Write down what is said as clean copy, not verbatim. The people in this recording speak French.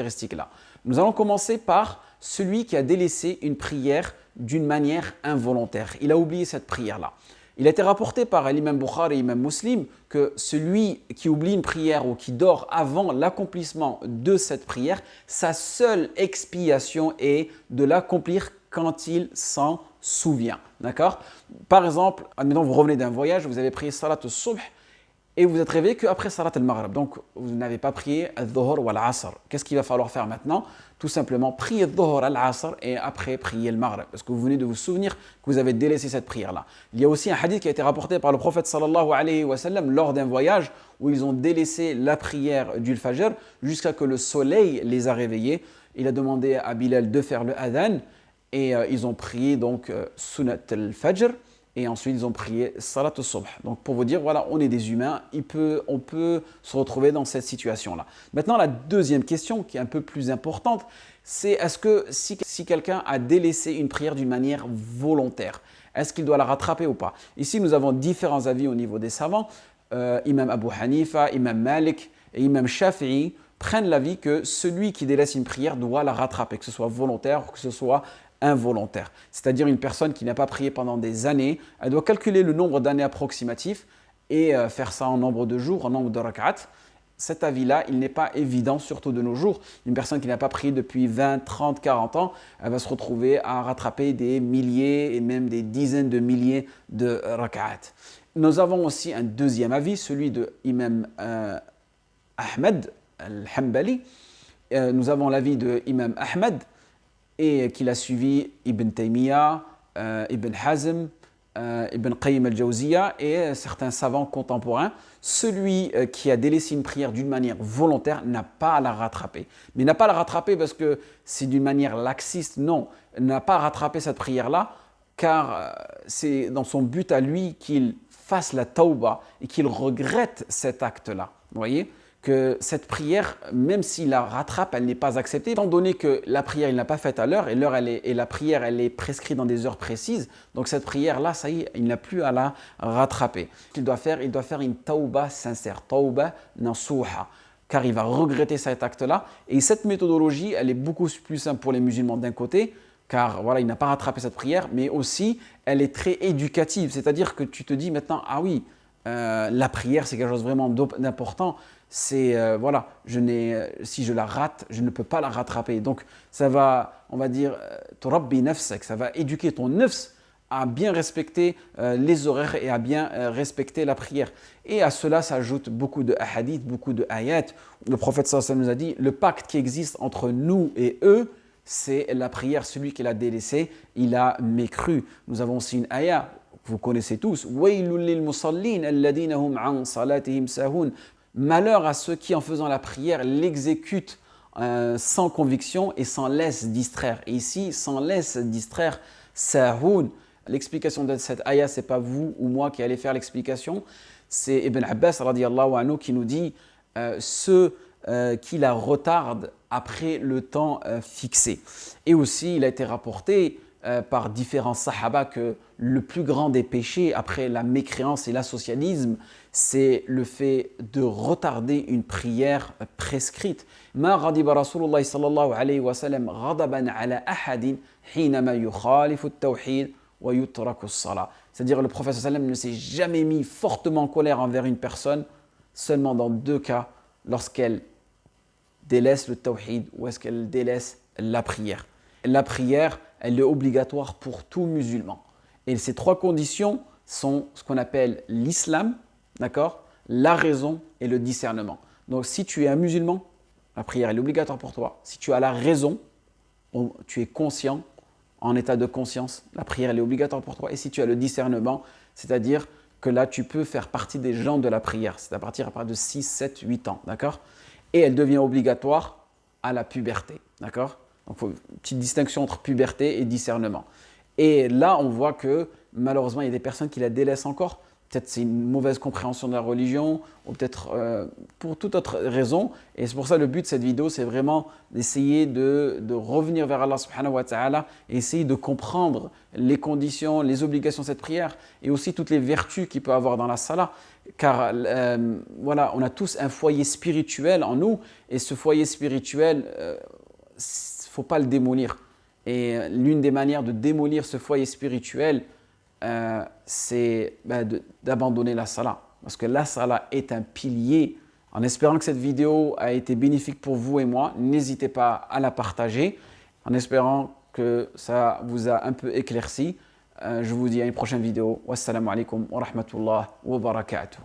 caractéristiques-là. Nous allons commencer par celui qui a délaissé une prière d'une manière involontaire. Il a oublié cette prière-là. Il a été rapporté par l'imam Bukhari et l'imam Muslim que celui qui oublie une prière ou qui dort avant l'accomplissement de cette prière, sa seule expiation est de l'accomplir quand il s'en souvient. D'accord? Par exemple, admettons vous revenez d'un voyage, vous avez prié Salat al-Subh et vous êtes réveillé qu'après Salat al-Maghrib. Donc, vous n'avez pas prié al-Dhuhr ou al-Asr. Qu'est-ce qu'il va falloir faire maintenant? Tout simplement, prier al-Dhuhr, al-Asr et après prier le Maghrib. Parce que vous venez de vous souvenir que vous avez délaissé cette prière-là. Il y a aussi un hadith qui a été rapporté par le prophète sallallahu alayhi wa sallam lors d'un voyage où ils ont délaissé la prière du Fajr jusqu'à que le soleil les a réveillés. Il a demandé à Bilal de faire le adhan et ils ont prié donc Sunnat al-Fajr. Et ensuite, ils ont prié Salat al-Subh. Donc, pour vous dire, voilà, on est des humains, on peut se retrouver dans cette situation-là. Maintenant, la deuxième question, qui est un peu plus importante, c'est est-ce que si quelqu'un a délaissé une prière d'une manière volontaire, est-ce qu'il doit la rattraper ou pas? Ici, nous avons différents avis au niveau des savants. Imam Abu Hanifa, Imam Malik et Imam Shafi'i prennent l'avis que celui qui délaisse une prière doit la rattraper, que ce soit volontaire ou que ce soit involontaire. C'est-à-dire une personne qui n'a pas prié pendant des années, elle doit calculer le nombre d'années approximatif et faire ça en nombre de jours, en nombre de rak'at. Cet avis-là, il n'est pas évident, surtout de nos jours. Une personne qui n'a pas prié depuis 20, 30, 40 ans, elle va se retrouver à rattraper des milliers et même des dizaines de milliers de rak'at. Nous avons aussi un deuxième avis, celui de Imam Ahmed al-Hanbali. Nous avons l'avis de Imam Ahmed et qu'il a suivi Ibn Taymiyyah, Ibn Hazm, Ibn Qayyim al-Jawziyya et certains savants contemporains. Celui qui a délaissé une prière d'une manière volontaire n'a pas à la rattraper. Mais n'a pas à la rattraper parce que c'est d'une manière laxiste, non. N'a pas à rattraper cette prière-là car c'est dans son but à lui qu'il fasse la tawbah et qu'il regrette cet acte-là. Vous voyez que cette prière, même s'il la rattrape, elle n'est pas acceptée. Étant donné que la prière, il ne l'a pas faite à l'heure, et la prière, elle est prescrite dans des heures précises, donc cette prière-là, ça y est, il n'a plus à la rattraper. Il doit faire une tauba sincère, tauba nasuha, car il va regretter cet acte-là. Et cette méthodologie, elle est beaucoup plus simple pour les musulmans d'un côté, car voilà, il n'a pas rattrapé cette prière, mais aussi, elle est très éducative, c'est-à-dire que tu te dis maintenant, ah oui, la prière, c'est quelque chose vraiment d'important. C'est voilà, si je la rate, je ne peux pas la rattraper. Donc ça va, on va dire, turabbi nafsak, ça va éduquer ton nafs à bien respecter les horaires et à bien respecter la prière. Et à cela s'ajoutent beaucoup de hadiths, beaucoup de ayats. Le prophète sallallahu alayhi wa sallam nous a dit, le pacte qui existe entre nous et eux, c'est la prière. Celui qui l'a délaissé, il a mécru. Nous avons aussi une ayat, vous connaissez tous, waylul lil musallin alladhina hum an salatihim sahun. Malheur à ceux qui, en faisant la prière, l'exécutent sans conviction et s'en laissent distraire. Et ici, s'en laisse distraire, sahoun. L'explication de cette ayah, ce n'est pas vous ou moi qui allez faire l'explication. C'est Ibn Abbas radiyallahu anhu qui nous dit ceux qui la retardent après le temps fixé. Et aussi, il a été rapporté par différents sahaba que le plus grand des péchés après la mécréance et l'associalisme, c'est le fait de retarder une prière prescrite. Ma ghadiba Rasulullah sallallahu alayhi wa sallam ghadaban ala ahadin hinama yukhalifu at-tawhid wa yutraku as-salah. C'est-à-dire le prophète sallallahu alayhi wa sallam ne s'est jamais mis fortement en colère envers une personne seulement dans deux cas, lorsqu'elle délaisse le tawhid ou est-ce qu'elle délaisse la prière. La prière, elle est obligatoire pour tout musulman. Et ces trois conditions sont ce qu'on appelle l'islam, d'accord, la raison et le discernement. Donc si tu es un musulman, la prière elle est obligatoire pour toi. Si tu as la raison, tu es conscient, en état de conscience, la prière elle est obligatoire pour toi. Et si tu as le discernement, c'est-à-dire que là tu peux faire partie des gens de la prière. C'est à partir de 6, 7, 8 ans, d'accord. Et elle devient obligatoire à la puberté, d'accord. Donc, il faut une petite distinction entre puberté et discernement. Et là, on voit que malheureusement, il y a des personnes qui la délaissent encore peut-être c'est une mauvaise compréhension de la religion, ou peut-être pour toute autre raison. Et c'est pour ça le but de cette vidéo, c'est vraiment d'essayer de revenir vers Allah subhanahu wa ta'ala et essayer de comprendre les conditions, les obligations de cette prière et aussi toutes les vertus qu'il peut avoir dans la salat. Car voilà, on a tous un foyer spirituel en nous et ce foyer spirituel, il ne faut pas le démolir. Et l'une des manières de démolir ce foyer spirituel, c'est d'abandonner la salat. Parce que la salat est un pilier. En espérant que cette vidéo a été bénéfique pour vous et moi, n'hésitez pas à la partager. En espérant que ça vous a un peu éclairci, je vous dis à une prochaine vidéo. Wassalamu alaikum wa rahmatullah wa barakatuh.